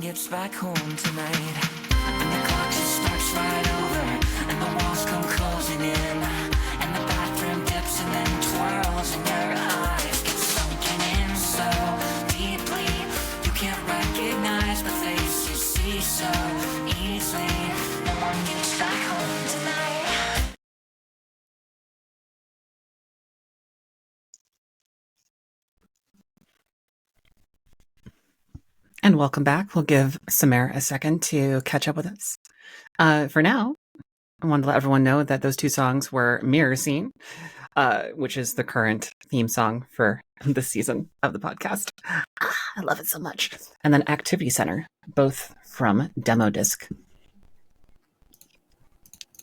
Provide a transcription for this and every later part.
gets back home tonight. And the clock just starts right over, and the walls come closing in, and the bathroom dips and then twirls, and your eyes get sunken in so deeply you can't recognize the face you see so easily. No one gets back home tonight. And welcome back. We'll give Samera a second to catch up with us. For now, I wanted to let everyone know that those two songs were Mirror Scene, which is the current theme song for this season of the podcast. I love it so much. And then Activity Center, both from Demo Disc.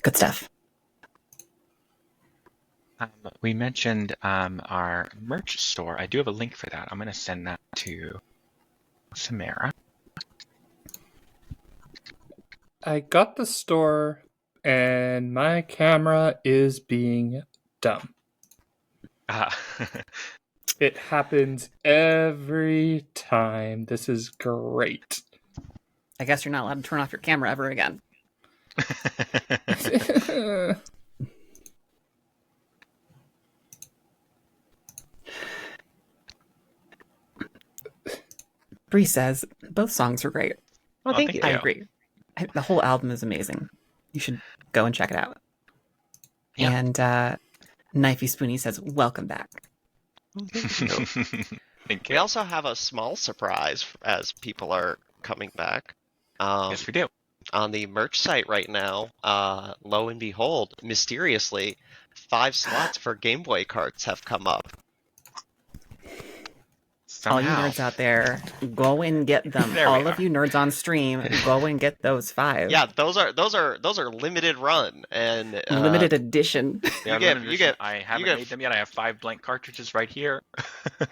Good stuff. We mentioned our merch store. I do have a link for that. I'm going to send that to Samera. I got the store and my camera is being dumb. It happens every time. This is great. I guess you're not allowed to turn off your camera ever again. Bree says, both songs were great. Well, thank you. I agree. The whole album is amazing. You should go and check it out. Yeah. And Knifey Spoony says, welcome back. Thank you. We also have a small surprise as people are coming back. Yes, we do. On the merch site right now, lo and behold, mysteriously, 5 slots for Game Boy carts have come up. All you nerds out there, go and get them. All of you nerds on stream, go and get those 5. Yeah, those are limited run and limited edition. Yeah, I haven't made them yet. I have 5 blank cartridges right here.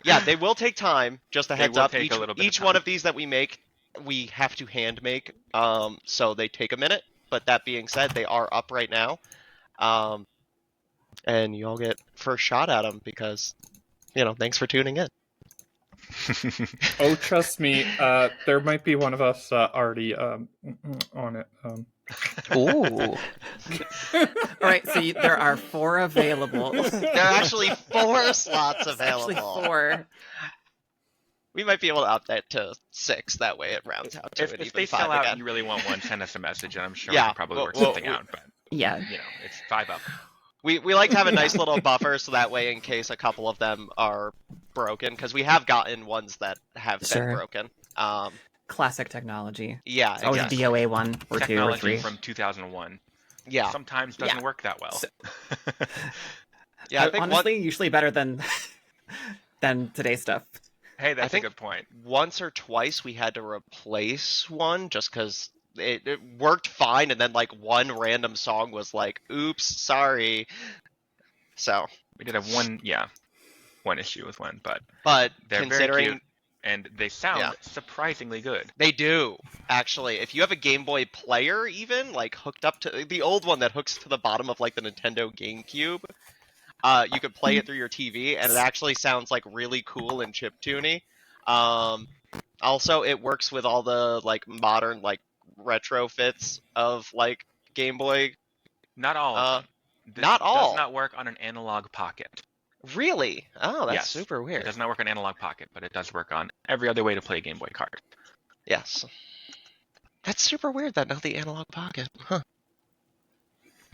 Yeah, they will take time. Just a heads up. Each one of these that we make, we have to hand make. So they take a minute. But that being said, they are up right now. And you all get first shot at them because, thanks for tuning in. Oh, trust me, there might be one of us already on it. Ooh. All right, so there are 4 available. There are actually 4 slots available. Actually 4. We might be able to up that to 6. That way it rounds out to If they sell out and you really want one, send us a message, and I'm sure we can probably work something out. But yeah, it's 5 up. We like to have a nice little buffer so that way in case a couple of them are broken, because we have gotten ones that have been broken. Classic technology. Yeah, it's always a DOA 1 or 2 or 3 from 2001. Yeah, sometimes doesn't work that well. Yeah, I think honestly, usually better than today's stuff. Hey, that's a good point. Once or twice we had to replace one just because it worked fine, and then one random song was like, "Oops, sorry." So we did have one issue with one, but they're considering very cute, and they sound surprisingly good. They do, actually. If you have a Game Boy player, even hooked up to the old one that hooks to the bottom of the Nintendo GameCube, you could play it through your TV, and it actually sounds really cool and chiptune-y. Also, it works with all the modern retrofits of Game Boy. Not all. Not all. Does not work on an analog pocket. Really? Oh, that's super weird. It does not work on analog pocket, but it does work on every other way to play a Game Boy card. Yes. That's super weird that not the analog pocket. Huh.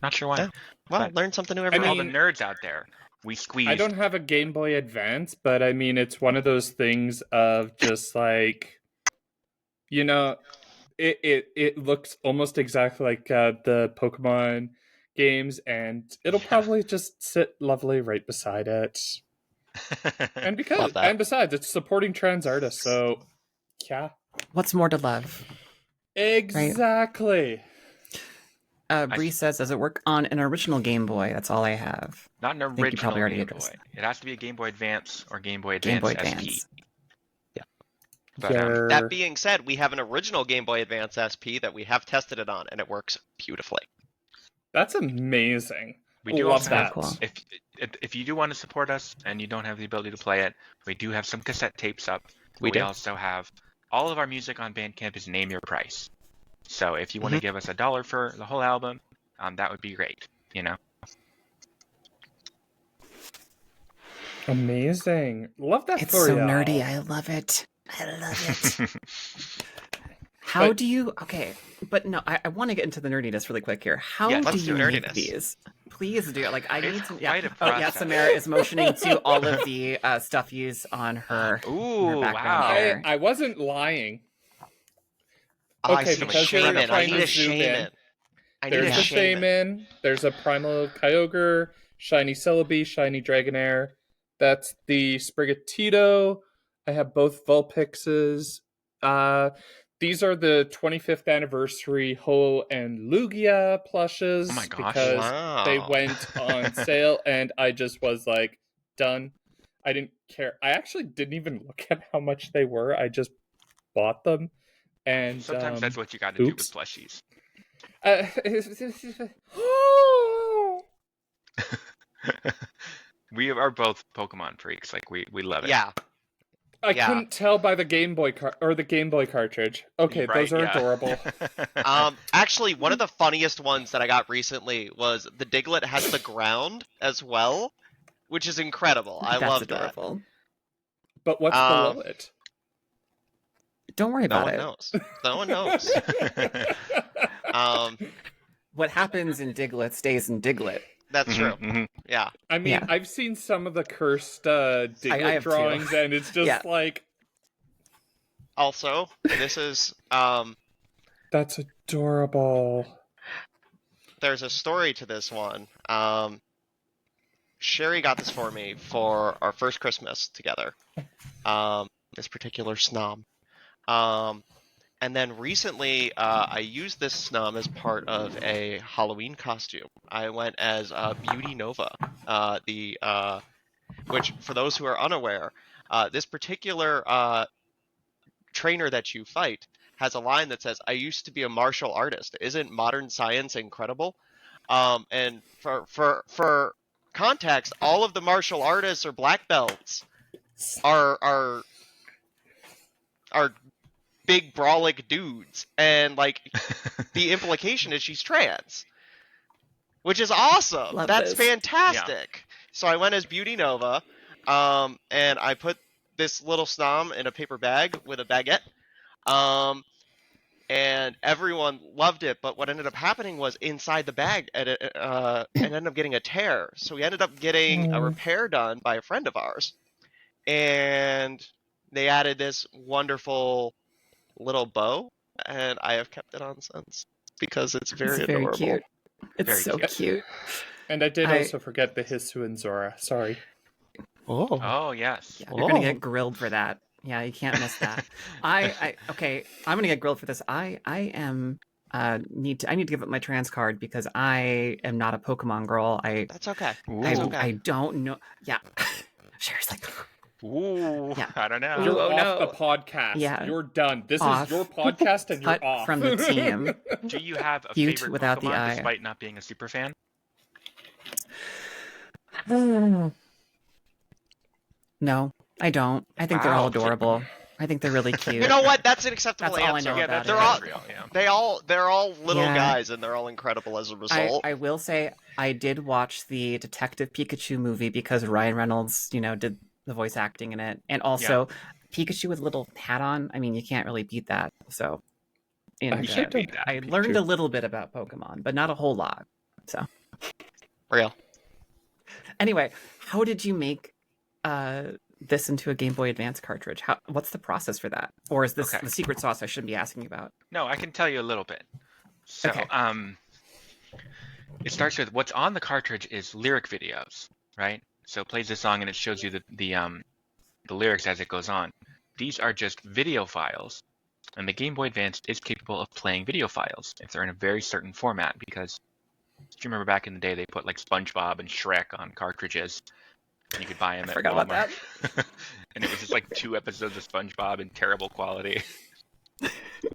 Not sure why. Yeah. Well, learn something new every day. All the nerds out there, we squeeze. I don't have a Game Boy Advance, but I mean, it's one of those things of just it looks almost exactly like the Pokemon games, and it'll probably just sit lovely right beside it. And besides, it's supporting trans artists, so yeah. What's more to love? Exactly. Right? Bree says, does it work on an original Game Boy? That's all I have. Not an original Game Boy. It has to be a Game Boy Advance or Game Boy Advance SP. Yeah. But, that being said, we have an original Game Boy Advance SP that we have tested it on, and it works beautifully. That's amazing. We do love also that. Cool. If you do want to support us and you don't have the ability to play it, we do have some cassette tapes up. We also have all of our music on Bandcamp is name your price. So if you want to give us $1 for the whole album, that would be great, you know? Amazing. Love that It's for so y'all. nerdy. I love it. I love it. How do you... Okay, but no, I want to get into the nerdiness really quick here. How Yes, do let's you do make nerdiness. these? Please do. Like, I need It's to... quite a Oh, yeah, process. Samera is motioning to all of the stuffies on her, Ooh, background wow. there. I wasn't lying. I Okay, see because shaman. you're I trying need to a zoom in. shaman. I need There's a the shaman. shaman. There's a primal kyogre, shiny Celebi, shiny Dragonair. That's the Sprigatito. I have both Vulpixes. These are the 25th anniversary Ho and Lugia plushes Oh my gosh. because Wow. they went on sale and I just was like, done. I didn't care. I actually didn't even look at how much they were. I just bought them. And Sometimes that's what you got to do with plushies. We are both Pokemon freaks. Like we love it. Yeah. I couldn't tell by the Game Boy the Game Boy cartridge. Okay, Right, those are yeah. adorable. Actually, one of the funniest ones that I got recently was the Diglett has the ground as well, which is incredible. I That's love adorable. But what's below it? Don't worry that. No about one it. knows. No one knows. What happens in Diglett stays in Diglett. That's true. Yeah. I mean, Yeah. I've seen some of the cursed Diglett have too. drawings, and it's just Yeah. like, Also, this is that's adorable. there's a story to this one. Sherry got this for me for our first Christmas together. This particular snom. And then recently, I used this snum as part of a Halloween costume. I went as Beauty Nova, which, for those who are unaware, this particular trainer that you fight has a line that says, "I used to be a martial artist. Isn't modern science incredible?" And for context, all of the martial artists or black belts are big brawlic dudes, and like the implication is she's trans, which is awesome. Love That's this. fantastic. So I went as Beauty Nova, and I put this little snom in a paper bag with a baguette, and everyone loved it. But what ended up happening was inside the bag, it ended up getting a tear. So we ended up getting a repair done by a friend of ours, and they added this wonderful little bow, and I have kept it on since because it's very adorable. Cute. It's Very so cute. And I did also forget the Hisu and Zora. Sorry. Oh yes. Yeah, you're gonna get grilled for that. Yeah, you can't miss that. Okay, I'm gonna get grilled for this. I am I need to give up my trans card because I am not a Pokemon girl. That's okay. I don't know. Yeah. Sherry's like, Ooh, Yeah. I don't know. You're Oh, off no. the podcast. Yeah. You're done. This Off. is your podcast and you're Cut off. from the team. Do you have a Cute favorite without the Pokemon eye. despite not being a super fan? No, I don't. I think they're all Wow. adorable. I think they're really cute. You know what? That's an acceptable That's all I answer. know Yeah, about that's it. They're all real. Yeah. they're all little Yeah. guys, and they're all incredible as a result. I will say I did watch the Detective Pikachu movie because Ryan Reynolds, did the voice acting in it, and also Pikachu with a little hat on. I mean, you can't really beat that. So, and, can't beat that, I Pikachu. learned a little bit about Pokemon, but not a whole lot. So, Real. anyway, how did you make this into a Game Boy Advance cartridge? What's the process for that? Or is this Okay. the secret sauce I shouldn't be asking about? No, I can tell you a little bit. So, Okay. It starts with what's on the cartridge is lyric videos, right? So it plays the song and it shows you the lyrics as it goes on. These are just video files, and the Game Boy Advance is capable of playing video files if they're in a very certain format. Because if you remember back in the day, they put like SpongeBob and Shrek on cartridges. You could buy them at forgot about Walmart. And it was just like 2 episodes of SpongeBob in terrible quality.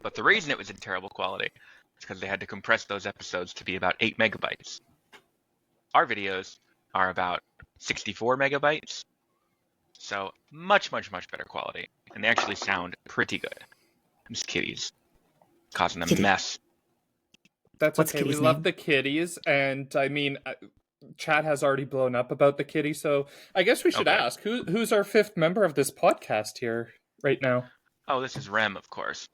But the reason it was in terrible quality is because they had to compress those episodes to be about 8 megabytes. Our videos are about 64 megabytes. So much, much, much better quality. And they actually sound pretty good. These kitties causing a Kitty. mess. That's What's okay. We kitty's love name? the kitties, and I mean, chat has already blown up about the kitty, so I guess we should Okay. ask who's our fifth member of this podcast here right now. Oh, this is Rem, of course.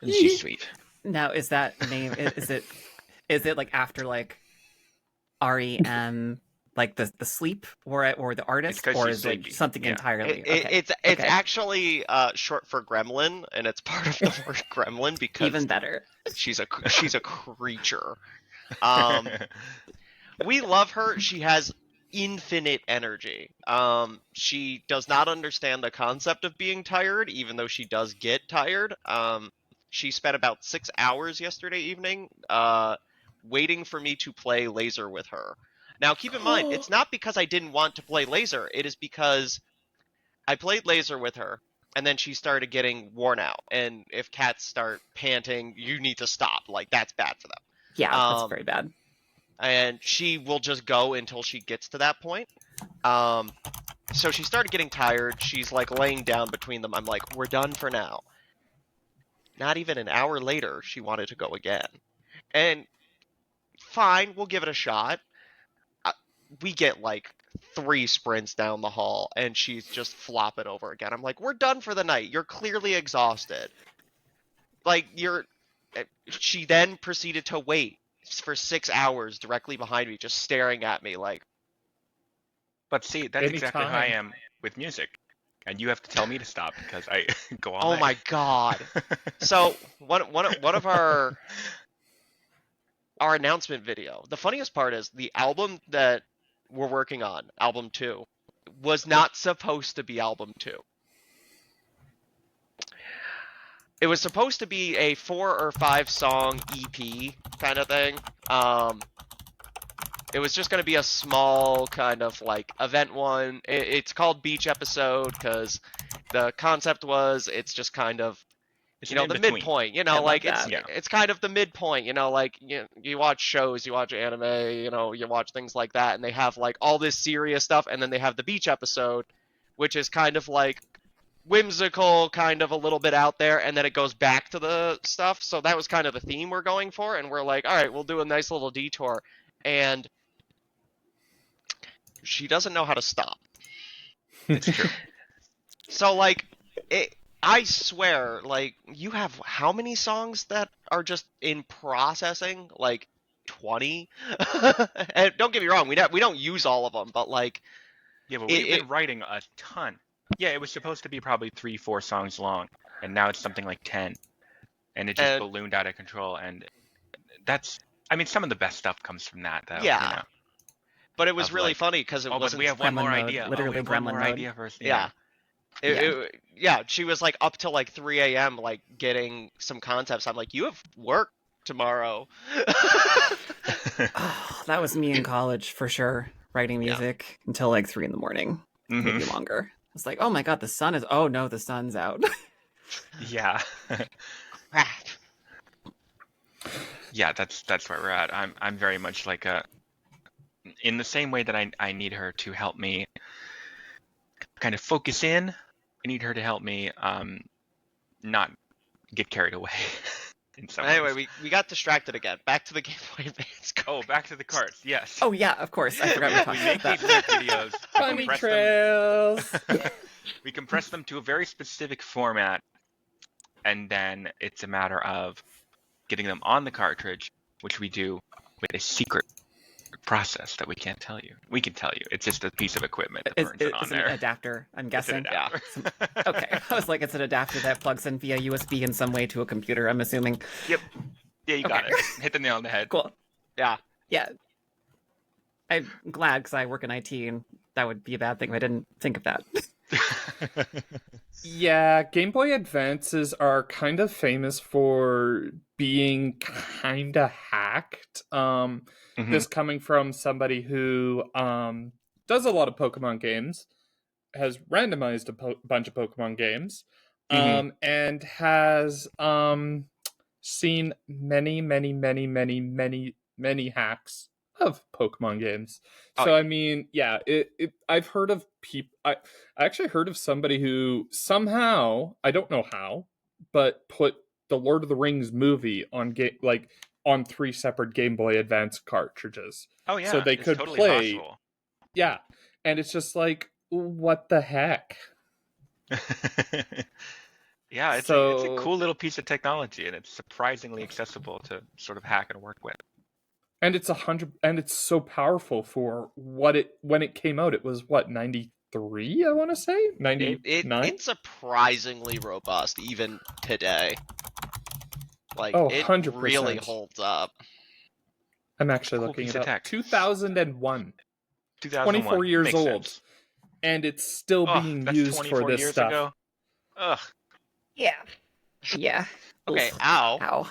And she's sweet. Now, is that name? Is it like after like REM, like the sleep, or the artist, 'cause or she's is sleepy. it something Yeah. entirely? It's Okay. actually short for gremlin, and it's part of the word gremlin because Even better. she's a creature. We love her. She has infinite energy. She does not understand the concept of being tired, even though she does get tired. She spent about 6 hours yesterday evening waiting for me to play laser with her. Now, keep in mind, it's not because I didn't want to play laser. It is because I played laser with her, and then she started getting worn out. And if cats start panting, you need to stop. Like, that's bad for them. Yeah, that's very bad. And she will just go until she gets to that point. So she started getting tired. She's like laying down between them. I'm like, we're done for now. Not even an hour later, she wanted to go again. And fine, we'll give it a shot. We get like 3 sprints down the hall, and she's just flopping over again. I'm like, we're done for the night. You're clearly exhausted. Like, she then proceeded to wait for 6 hours directly behind me, just staring at me like. But see, that's exactly how I Anytime. am with music. And you have to tell me to stop because I go on. Oh my god. So one of our announcement video. The funniest part is the album that we're working on, album 2, was not supposed to be album 2. It was supposed to be a 4 or 5 song EP kind of thing. It was just going to be a small kind of like event one. It's called Beach Episode because the concept was it's just kind of, It's you know, an the in-between. midpoint, you I know, love like that. it's kind of the midpoint, you know, like you watch shows, you watch anime, you know, you watch things like that, and they have like all this serious stuff, and then they have the beach episode, which is kind of like whimsical, kind of a little bit out there, and then it goes back to the stuff. So that was kind of the theme we're going for, and we're like, all right, we'll do a nice little detour, and she doesn't know how to stop. It's true. So like I swear, like, you have how many songs that are just in processing? Like 20? And don't get me wrong, we don't use all of them, but like, Yeah, but we've been writing a ton. Yeah, it was supposed to be probably 3-4 songs long, and now it's something like 10. And it just ballooned out of control, and that's, I mean, some of the best stuff comes from that, though. Yeah. You know? But it was Of really like, funny because it but wasn't. we have one Gremlin more mode, idea. literally we have one gremlin more mode. idea first. Yeah. Yeah, she was like up till like 3 a.m. like getting some concepts. I'm like, you have work tomorrow. Oh, that was me in college for sure. Writing music until like 3 a.m. Maybe longer. It's like, oh my god, the sun is. Oh no, the sun's out. Yeah. Crap. Yeah, that's where we're at. I'm very much like in the same way that I need her to help me kind of focus in. I need her to help me not get carried away. In some Anyway, ways. we got distracted again. Back to the Game Boy Advance. Oh, back to the carts. Yes. Oh yeah, of course. I forgot we were We talking make about these that. music videos. Bunny trails. We compress them to a very specific format, and then it's a matter of getting them on the cartridge, which we do with a secret process that we can't tell you. We can tell you. It's just a piece of equipment that burns it on It's an there. adapter, I'm It's an guessing. adapter. Okay. I was like, it's an adapter that plugs in via USB in some way to a computer, I'm assuming. Yep. Yeah, you got Okay. it. Hit the nail on the head. Cool. Yeah. Yeah. I'm glad because I work in IT and that would be a bad thing if I didn't think of that. Yeah, Game Boy Advances are kind of famous for being kind of hacked. This coming from somebody who does a lot of Pokemon games, has randomized a bunch of Pokemon games, and has seen many hacks of Pokemon games. Oh, So I mean, yeah, I've heard of people. I actually heard of somebody who somehow, I don't know how, but put the Lord of the Rings movie on on 3 separate Game Boy Advance cartridges. oh yeah, So they it's could totally play. possible. Yeah, and it's just like, what the heck? Yeah, it's a So, cool little piece of technology, and it's surprisingly accessible to sort of hack and work with. and it's so powerful for when it came out. It was what, 93, I want to say, 99. It's surprisingly robust even today. Like, Oh, it 100%. really holds up. I'm actually Cool looking piece it of up. tech. 2001. 2001. 24 years Makes old. sense. And it's still Oh, being that's used 24 for this years stuff. ago. Ugh. Yeah. Yeah. Okay, Oof. ow. Ow.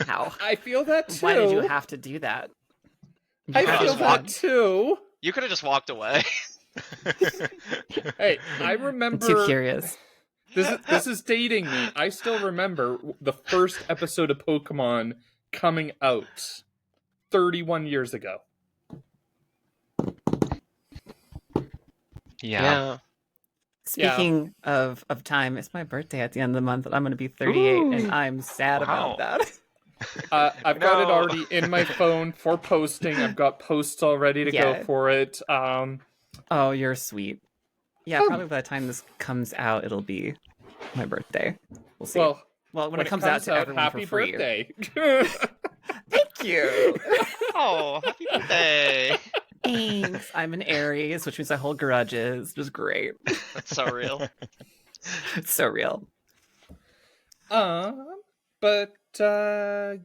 Ow. I feel that too. Why did you have to do that? I could've feel just that walked- too. You could have just walked away. Hey, I I'm remember. too curious. This is dating me. I still remember the first episode of Pokemon coming out 31 years ago. Yeah. Speaking of time, it's my birthday at the end of the month, and I'm going to be 38, Ooh. and I'm sad Wow. about that. I've got it No. already in my phone for posting. I've got posts all ready to go Yeah. for it. Oh, you're sweet. Yeah, Oh. probably by the time this comes out, it'll be my birthday. We'll see. Well, when it comes out to everyone happy for free. birthday. Thank you. Oh, happy birthday. Thanks. I'm an Aries, which means I hold grudges. Just great. That's so real. It's so real. But yeah,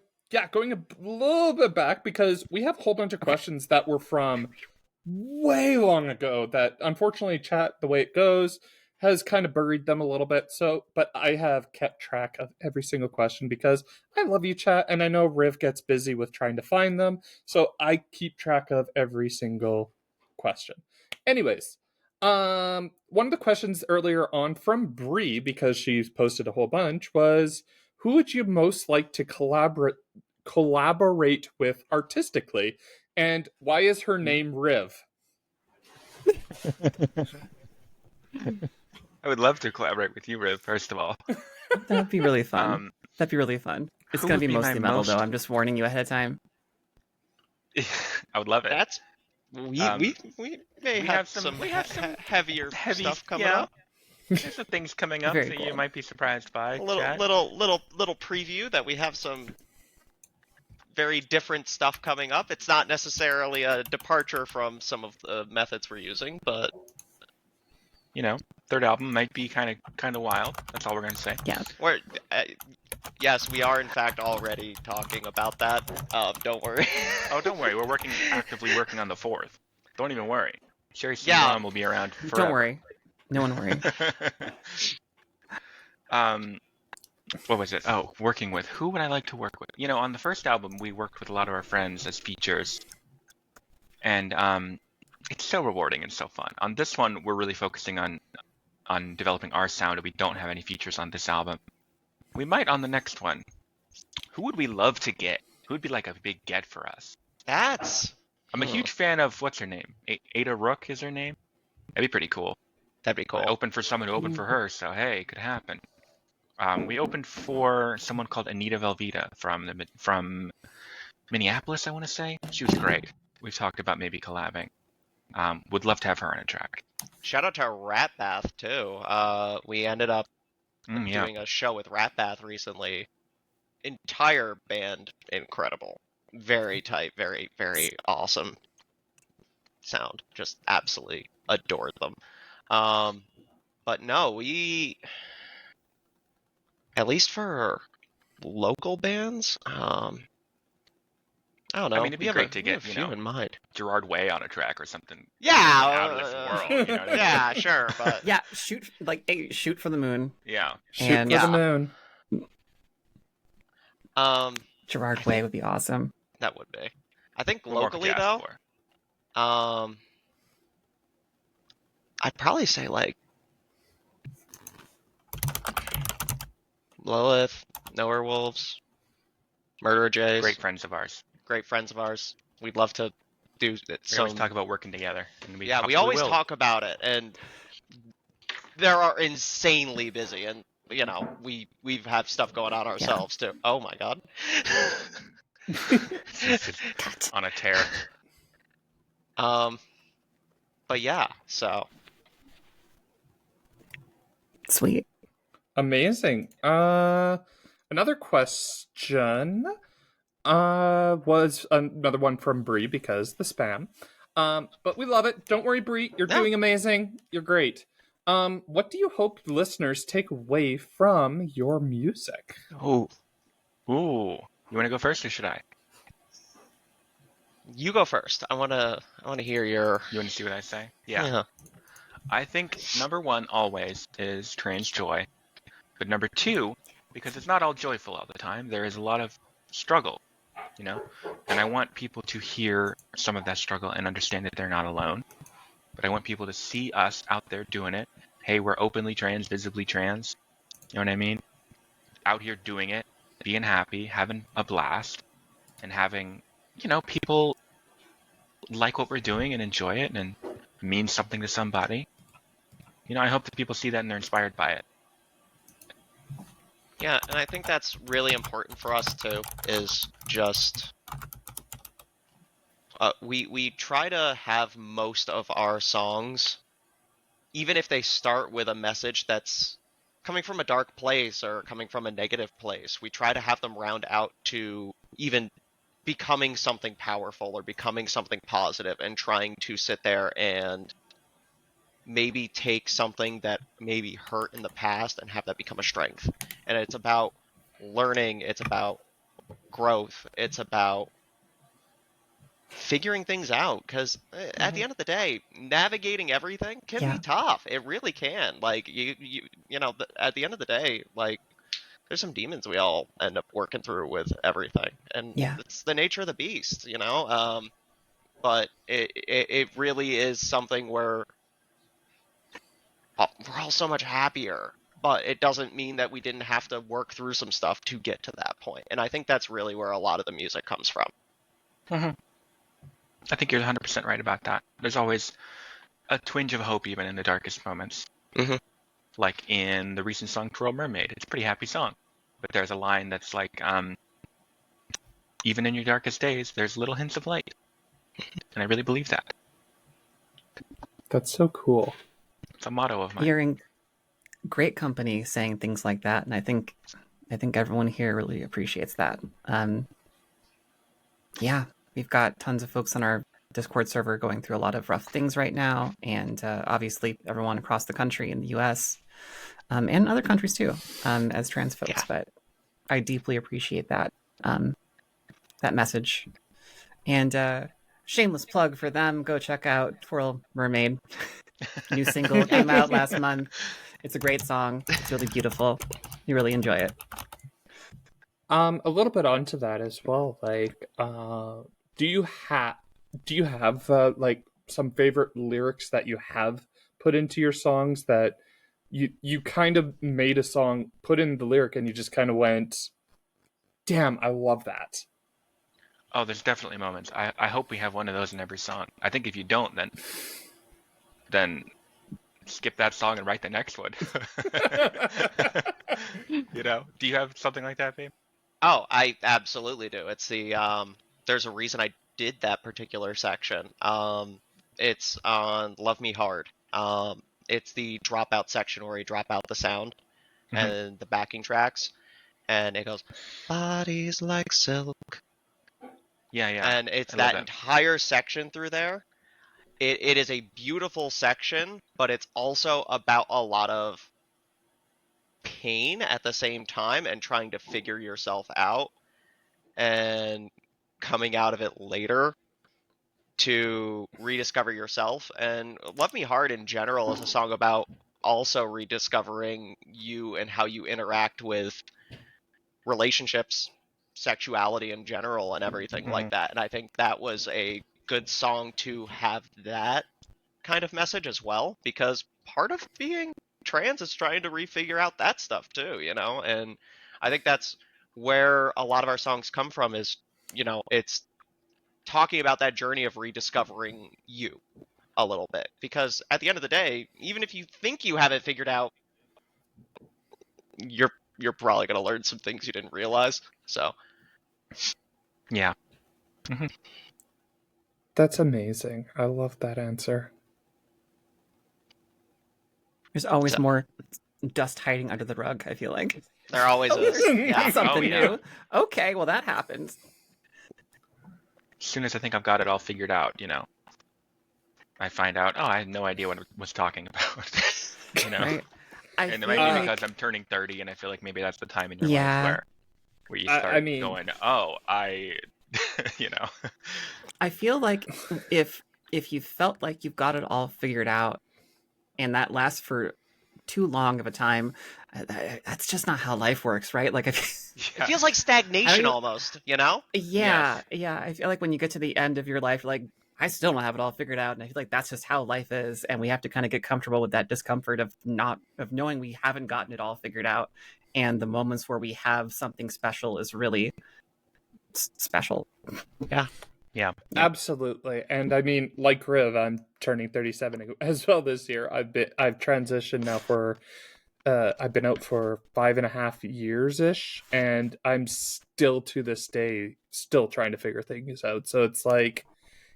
going a little bit back, because we have a whole bunch of questions that were from way long ago that unfortunately chat, the way it goes, has kind of buried them a little bit. So, but I have kept track of every single question because I love you, chat, and I know Riv gets busy with trying to find them, so I keep track of every single question. Anyways, one of the questions earlier on from Bree, because she's posted a whole bunch, was, who would you most like to collaborate with artistically, and why is her name Riv? I would love to collaborate with you, Riv, first of all. That'd be really fun. That'd be really fun. It's who going to would be be my mostly metal, most- though. I'm just warning you ahead of time. I would love it. That's we may we have have some some heavier stuff coming up. There's some things coming up Very that cool. you might be surprised by. A little preview that we have some very different stuff coming up. It's not necessarily a departure from some of the methods we're using, but You know, third album might be kind of wild. That's all we're gonna say. Yeah. we're yes, we are in fact already talking about that. Don't worry. Oh, don't worry. We're actively working on the 4th. Don't even worry. Sherry CD-ROM Yeah. will be around forever. Don't worry. No one worry. What was it? Oh, working with. Who would I like to work with? You know, on the first album, we worked with a lot of our friends as features. And it's so rewarding and so fun. On this one, we're really focusing on developing our sound, and we don't have any features on this album. We might on the next one. Who would we love to get? Who would be like a big get for us? I'm a huge fan of, what's her name? Ada Rook is her name? That'd be pretty cool. That'd be cool. I opened for someone who opened for her, so hey, it could happen. We opened for someone called Anita Velveeta from Minneapolis, I want to say. She was great. We've talked about maybe collabing. Would love to have her on a track. Shout out to Rat Bath too. We ended up doing a show with Rat Bath recently. Entire band incredible. Very tight, very, very awesome sound. Just absolutely adored them. But no, we, at least for local bands, I don't know. I mean, it'd be great to get, a few in mind. Gerard Way on a track or something. Yeah. Out of this world. You know what I mean? Yeah, sure, but Yeah, shoot for the moon. Yeah. Shoot And- for the Yeah. moon. Gerard Way would be awesome. That would be. I think What more could locally you ask though, for? I'd probably say like Lilith, Nowhere Wolves, Murderer Jays. Great friends of ours. Great friends of ours. We'd love to do We some. always talk about working together. And we We always talk about it, and there are insanely busy, and we have stuff going on ourselves too. Oh my god. It's on a tear. But yeah, so Sweet. Amazing. Another question was another one from Bree because the spam. But we love it. Don't worry, Bree. You're doing amazing. You're great. What do you hope listeners take away from your music? Ooh. You want to go first, or should I? You go first. I want to hear your. You want to see what I say? Yeah. I think number one always is trans joy, but number two, because it's not all joyful all the time, there is a lot of struggle, and I want people to hear some of that struggle and understand that they're not alone. But I want people to see us out there doing it. Hey, we're openly trans, visibly trans. You know what I mean? Out here doing it, being happy, having a blast, and having, people like what we're doing and enjoy it and mean something to somebody. I hope that people see that and they're inspired by it. Yeah, and I think that's really important for us too, is just we try to have most of our songs, even if they start with a message that's coming from a dark place or coming from a negative place, we try to have them round out to even becoming something powerful or becoming something positive, and trying to sit there and maybe take something that maybe hurt in the past and have that become a strength. And it's about learning, it's about growth, it's about figuring things out, because at the end of the day, navigating everything can be tough. It really can. Like at the end of the day, like, there's some demons we all end up working through with everything, and it's the nature of the beast, but it really is something where we're all so much happier, but it doesn't mean that we didn't have to work through some stuff to get to that point. And I think that's really where a lot of the music comes from. I think you're 100% right about that. There's always a twinge of hope even in the darkest moments. Like in the recent song Pearl Mermaid. It's a pretty happy song. But there's a line that's like, even in your darkest days, there's little hints of light. And I really believe that. That's so cool. It's a motto of mine. You're in great company saying things like that, and I think everyone here really appreciates that. We've got tons of folks on our Discord server going through a lot of rough things right now, and obviously everyone across the country in the US and other countries too, as trans folks. But I deeply appreciate that that message. And shameless plug for them, go check out Twirl Mermaid. New single came out last month. It's a great song. It's really beautiful. You really enjoy it. A little bit onto that as well. Like, do you have like some favorite lyrics that you have put into your songs that you kind of made a song, put in the lyric, and you just kind of went, "Damn, I love that." Oh, there's definitely moments. I hope we have one of those in every song. I think if you don't, then skip that song and write the next one. Do you have something like that, babe? Oh, I absolutely do. It's the there's a reason I did that particular section. It's on Love Me Hard. It's the dropout section where you drop out the sound and the backing tracks, and it goes, "Bodies like silk." Yeah. And it's that entire section through there. It is a beautiful section, but it's also about a lot of pain at the same time, and trying to figure yourself out and coming out of it later to rediscover yourself. And Love Me Hard in general is a song about also rediscovering you and how you interact with relationships, sexuality in general, and everything like that. And I think that was a good song to have that kind of message as well, because part of being trans is trying to refigure out that stuff too, and I think that's where a lot of our songs come from, is it's talking about that journey of rediscovering you a little bit, because at the end of the day, even if you think you have it figured out, you're probably going to learn some things you didn't realize. So Yeah. That's amazing. I love that answer. There's always more dust hiding under the rug, I feel like. there always is. Yeah. Something Oh, yeah. new. Okay, well, that happens. As soon as I think I've got it all figured out, I find out, I had no idea what I was talking about. Right. I And it feel might be like- because I'm turning 30, and I feel like maybe that's the time in your Yeah. life where you start I mean- going, I feel like if you felt like you've got it all figured out, and that lasts for too long of a time, that's just not how life works, right? Like, It feels like stagnation you- almost, you know? yeah. I feel like when you get to the end of your life, like, I still don't have it all figured out, and I feel like that's just how life is, and we have to kind of get comfortable with that discomfort of knowing we haven't gotten it all figured out, and the moments where we have something special is really special. Yeah. Absolutely. And I mean, like Riv, I'm turning 37 as well this year. I've transitioned now for I've been out for 5.5 years ish, and I'm still to this day still trying to figure things out. So it's like,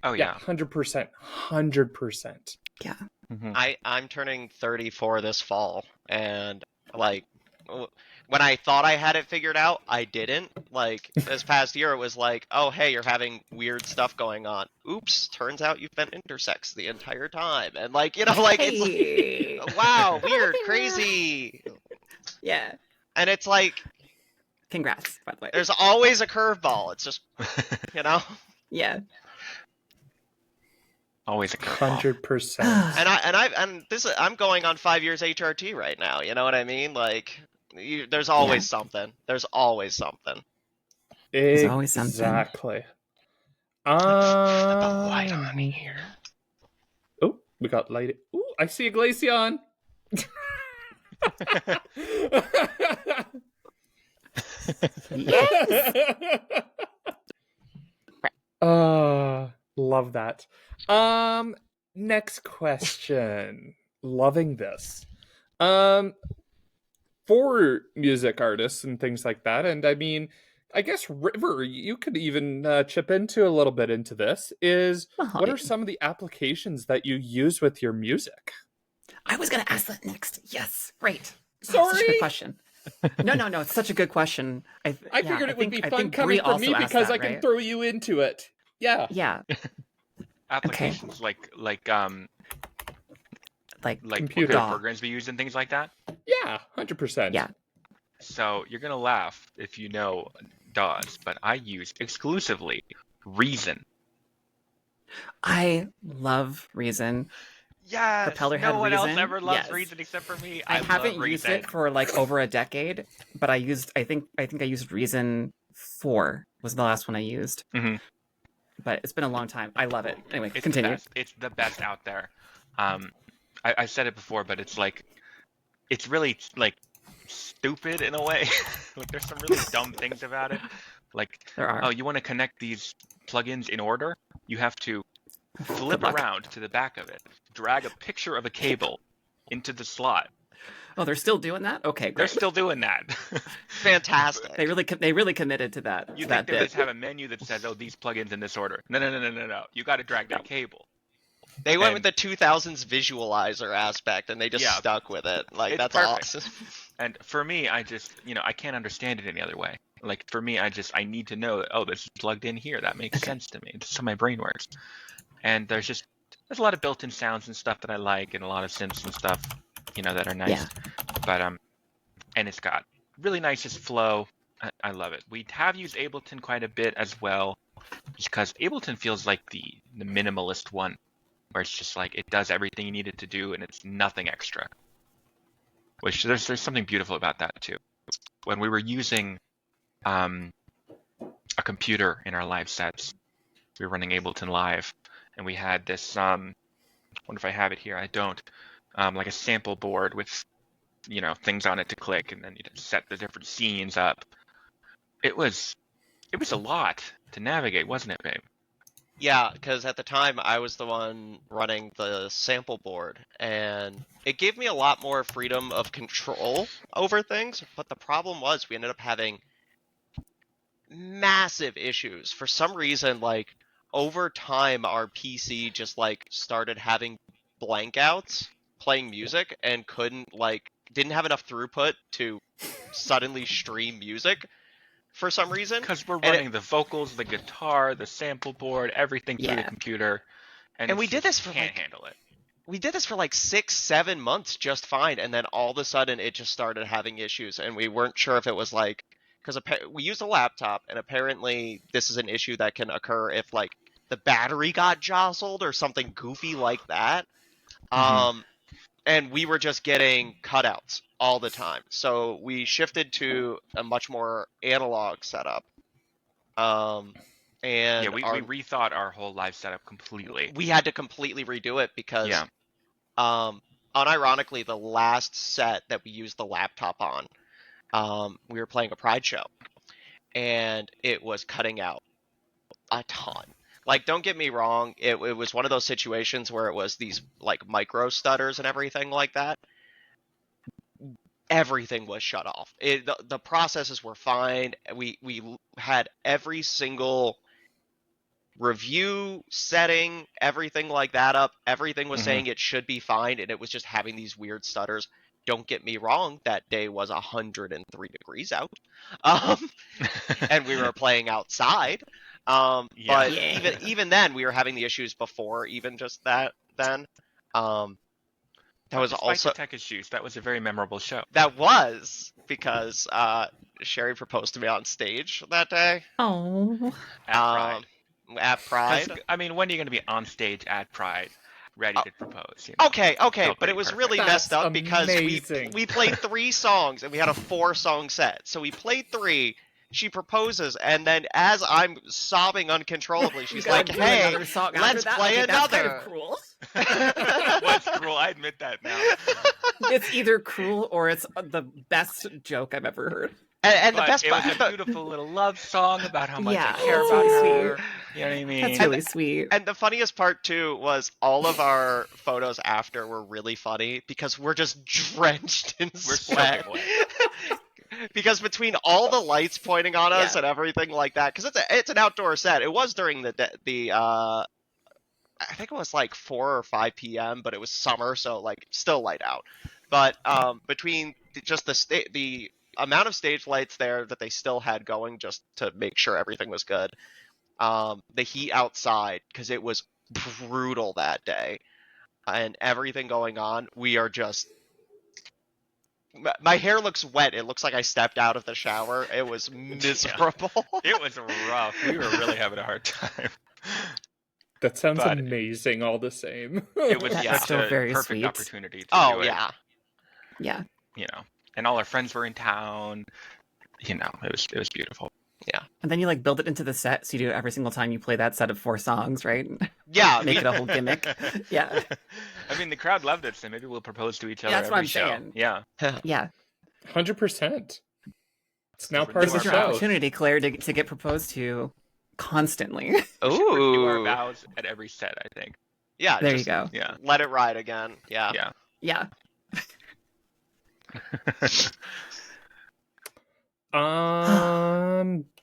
Oh, yeah. 100%. Yeah. Mhm. I'm turning 34 this fall, and like when I thought I had it figured out, I didn't. Like this past year, it was like, oh hey, you're having weird stuff going on. Oops, turns out you've been intersex the entire time, and like it's like, wow, weird, crazy, Yeah. and it's like Congrats, by the way. there's always a curveball. It's just Yeah. Always a curveball. 100%. I'm going on 5 years HRT right now. You know what I mean? Like, there's always something. There's always something. There's always something. Exactly. The light on here. Oh, we got light. Ooh, I see a Glaceon. Love that. Next question. Loving this. For music artists and things like that, and I mean, I guess River, you could even chip into a little bit into this. What are some of the applications that you use with your music? I was going to ask that next. Yes, right. Sorry. Such a good question. No, it's such a good question. I figured it would be fun Brie coming from me also asked because that, I can right? throw you into it. Yeah. Yeah, Applications like like what Computer. kind of programs we use and things like that. Yeah, 100%. Yeah. So you're gonna laugh if you know DAWs, but I use exclusively Reason. I love Reason. Yes. Propeller no had one else Reason? ever loves Yes. Reason except for me. I haven't love used Reason. it for like over a decade, but I think I used Reason 4 was the last one I used. Mhm. But it's been a long time. I love it. Anyway, It's continue. The best. It's the best out there. I said it before, but it's like, it's really like stupid in a way. Like there's some really dumb things about it. Like, There are. oh, you want to connect these plugins in order? You have to flip luck. around to the back of it, drag a picture of a cable into the slot. Oh, they're still doing that? Okay, They're great. still doing that. Fantastic. They really committed to that. You that think they bit. just have a menu that says, "Oh, these plugins in this order"? No. You got to drag that cable. They went And- with the 2000s visualizer aspect, and they just Yeah. stuck with it. Like, It's that's perfect. awesome. And for me, I just, I can't understand it any other way. Like for me, I need to know, oh, this is plugged in here. That makes sense to me. That's how my brain works. And there's a lot of built-in sounds and stuff that I like, and a lot of synths and stuff, that are nice. Yeah. But and it's got really nice flow. I love it. We have used Ableton quite a bit as well, just because Ableton feels like the minimalist one, where it's just like it does everything you need it to do, and it's nothing extra. Which there's something beautiful about that too. When we were using a computer in our live sets, we were running Ableton Live, and we had this. I wonder if I have it here. I don't. Like a sample board with, things on it to click, and then you set the different scenes up. It was a lot to navigate, wasn't it, babe? Yeah, because at the time I was the one running the sample board, and it gave me a lot more freedom of control over things, but the problem was we ended up having massive issues. For some reason, like, over time, our PC just, like, started having blankouts playing music and didn't have enough throughput to suddenly stream music for some reason. Because we're And running the vocals, the guitar, the sample board, everything through the Yeah. computer, and we it did just this for, can't like, handle it. we did this for like 6-7 months just fine, and then all of a sudden it just started having issues, and we weren't sure if it was like, because we used a laptop, and apparently this is an issue that can occur if like the battery got jostled or something goofy like that. Mhm. And we were just getting cutouts all the time, so we shifted to a much more analog setup. And Yeah, we rethought our whole live setup completely. we had to completely redo it because Yeah. unironically, the last set that we used the laptop on, we were playing a Pride show, and it was cutting out a ton. Like, don't get me wrong, it was one of those situations where it was these like micro stutters and everything like that. Everything was shut off. The processes were fine. We had every single review setting, everything like that up. Everything was Mhm. saying it should be fine, and it was just having these weird stutters. Don't get me wrong, that day was 103 degrees out, and we were playing outside. Yeah. But Yeah. even then, we were having the issues before even just that. Then, that was Despite also the tech issues, that was a very memorable show. that was because Sherry proposed to me on stage that day. Oh. At Pride. At 'Cause, Pride. I mean, when are you going to be on stage at Pride, ready to propose? You know? Okay, Felt but pretty it was perfect. really messed That's up because amazing. we played 3 songs and we had a 4-song set. So we played 3. She proposes, and then as I'm sobbing uncontrollably, she's like, Do "Hey, another song after let's that? play Okay, that's kind of another." cruel. That was cruel. I admit that now. It's either cruel or it's the best joke I've ever heard. And the But best it was part, a beautiful little love song about how much Yeah, I care it's about really her. You know what I mean? That's really sweet. and the funniest part too was all of our photos after were really funny because we're just drenched in We're sweat. soaking wet. Because between all the lights pointing on us Yeah. and everything like that, because it's an outdoor set. It was during the I think it was like 4 or 5 p.m., but it was summer, so like still light out. But between just the amount of stage lights there that they still had going just to make sure everything was good, the heat outside because it was brutal that day, and everything going on, we are just. My hair looks wet. It looks like I stepped out of the shower. It was miserable. It was rough. We were really having a hard time. That sounds But amazing all the same. It was That's such still a very perfect sweet. opportunity to Oh do it. yeah. Yeah. You know, and all our friends were in town. You know, it was beautiful. And then you like build it into the set, so you do it every single time you play that set of 4 songs, right? Yeah. Make it a whole gimmick. Yeah. I mean, the crowd loved it, so maybe we'll propose to each other That's what every I'm show. saying. Yeah. Yeah. 100%. It's now We're part This of is the your show. opportunity, Claire, to get proposed to constantly. We should renew our Ooh. vows at every set, I think. Yeah. There you just go. Yeah. let it ride again. Yeah. Yeah. Yeah.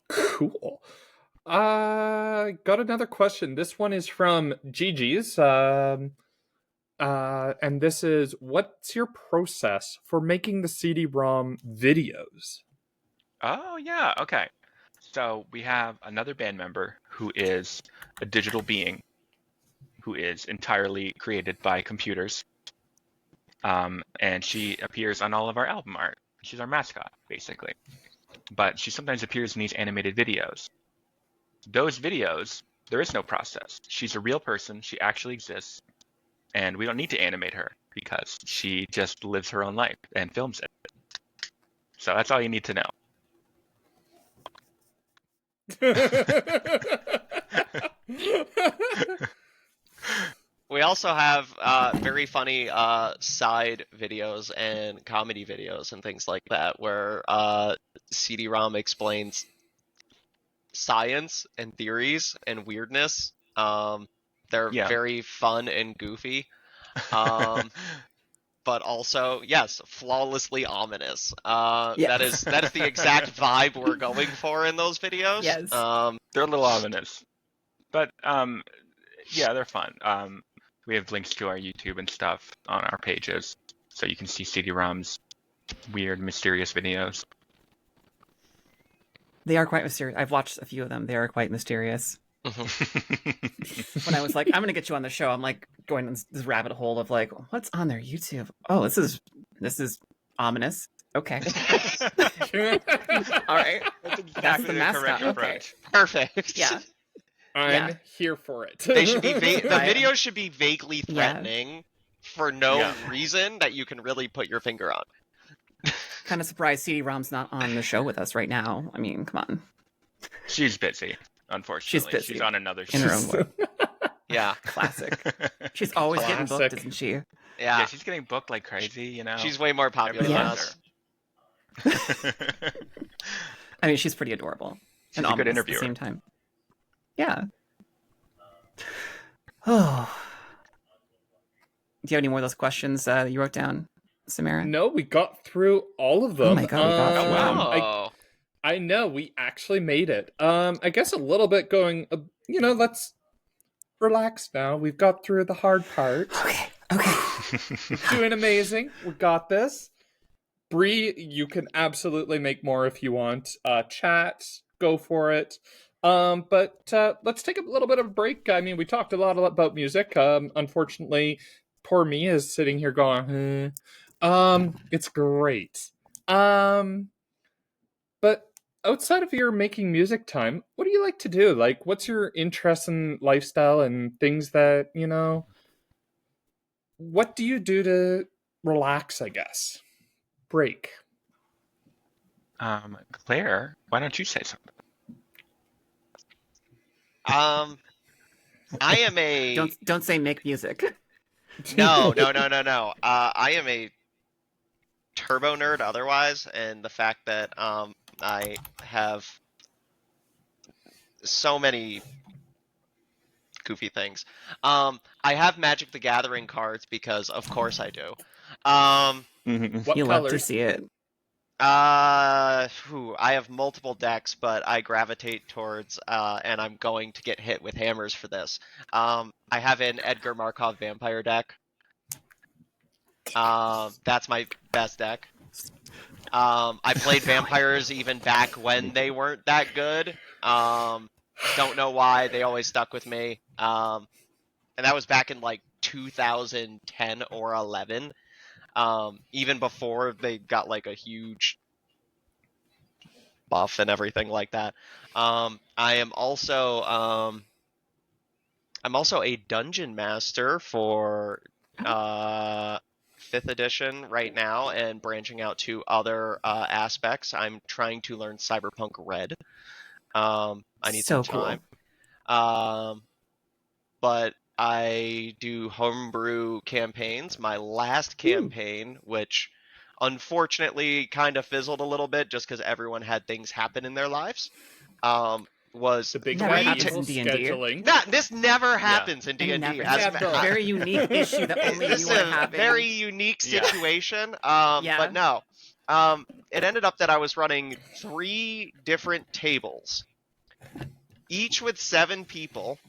Cool. Got another question. This one is from Gigi's. And this is, what's your process for making the CD-ROM videos? Oh, yeah. Okay. So we have another band member who is a digital being who is entirely created by computers. And she appears on all of our album art. She's our mascot, basically. But she sometimes appears in these animated videos. Those videos, there is no process. She's a real person. She actually exists. And we don't need to animate her because she just lives her own life and films it. So that's all you need to know. We also have very funny side videos and comedy videos and things like that where CD-ROM explains science and theories and weirdness They're Yeah. very fun and goofy. But also, yes, flawlessly ominous. Yeah. That is the exact vibe we're going for in those videos. Yes. They're a little ominous, but yeah, they're fun. We have links to our YouTube and stuff on our pages, so you can see CD-ROM's weird, mysterious videos. They are quite mysterious. I've watched a few of them. They are quite mysterious. When I was like, I'm going to get you on the show, I'm like going in this rabbit hole of like, what's on their YouTube? Oh, this is ominous. Okay. All right. That's exactly the the mascot. correct Okay. approach. Perfect. Yeah. I'm Yeah. here for it. They should be the Right. videos should be vaguely Yeah. threatening for no Yeah. reason that you can really put your finger on. Kind of surprised CD-ROM's not on the show with us right now. I mean, come on. She's busy, unfortunately. busy. She's on another show. In her own way. Yeah. Classic. She's always getting booked, Classic. isn't she? Yeah. Yeah, she's getting booked like crazy, you know. She's way more popular Yeah. than us. I mean, she's pretty adorable. She's and a good ominous at the interviewer. same time. Yeah. Oh. Do you have any more of those questions you wrote down, Samera? No, we got through all of them. Oh my God, we got Oh, through them. wow. I know we actually made it. I guess a little bit going. Let's relax now. We've got through the hard part. Okay. Doing amazing. We got this. Bree, you can absolutely make more if you want. Chat, go for it. But let's take a little bit of a break. I mean, we talked a lot about music. Unfortunately, poor me is sitting here going, it's great. But outside of your making music time, what do you like to do? Like, what's your interest in lifestyle and things that, what do you do to relax, I guess? Break. Claire, why don't you say something? I am a Don't say make music. no. I am a turbo nerd otherwise, and the fact that I have so many goofy things. I have Magic the Gathering cards because of course I do. What You love to colors? see it. I have multiple decks, but I gravitate towards, and I'm going to get hit with hammers for this. I have an Edgar Markov vampire deck. That's my best deck. I played vampires even back when they weren't that good. Don't know why, they always stuck with me. And that was back in like 2010 or 11. Even before they got like a huge buff and everything like that. I'm also a dungeon master for 5th edition right now, and branching out to other aspects. I'm trying to learn Cyberpunk Red. I need So some time. But I do homebrew campaigns. My last campaign, which unfortunately kind of fizzled a little bit just because everyone had things happen in their lives, was The big Never bad happens evil in D&D. scheduling. this never happens in I mean, D&D. never. It's a very unique issue that only This you is are a having. very unique Yeah. situation. Yeah. But no. It ended up that I was running 3 different tables, each with 7 people,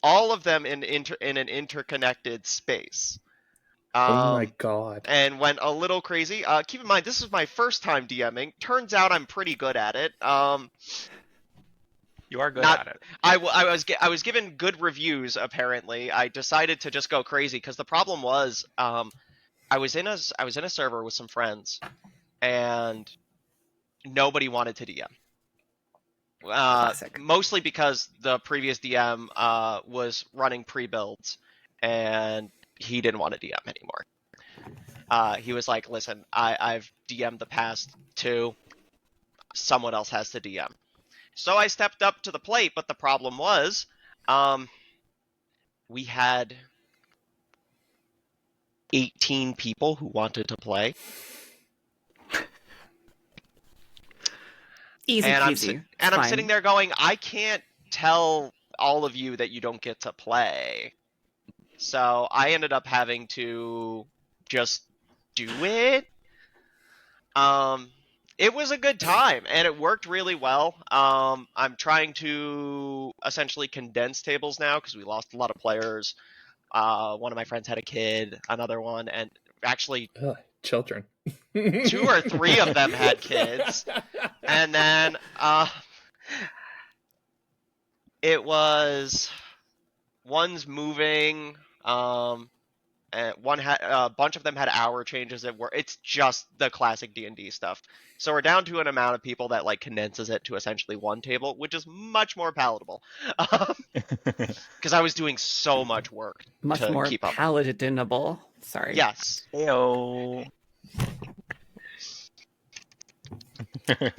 all of them in an interconnected space. Oh my god. And went a little crazy. Keep in mind, this is my first time DMing. Turns out I'm pretty good at it. You are good Not- at it. I was given good reviews. Apparently, I decided to just go crazy because the problem was, I was in a server with some friends, and nobody wanted to DM. Classic. Mostly because the previous DM was running pre-builds, and he didn't want to DM anymore. He was like, "Listen, I've DM'd the past 2. Someone else has to DM." So I stepped up to the plate, but the problem was, we had 18 people who wanted to play. Easy And peasy. I'm sitting there going, I can't tell all of you that you don't get to play. So I ended up having to just do it. It was a good time, and it worked really well. I'm trying to essentially condense tables now because we lost a lot of players. One of my friends had a kid, another one, and actually children. 2 or 3 of them had kids. And then it was one's moving, and one had a bunch of them had hour changes at work. It's just the classic D&D stuff. So we're down to an amount of people that like condenses it to essentially one table, which is much more palatable. Because I was doing so much work Much to more keep up. palatable. Sorry. Yes. Heyo. Very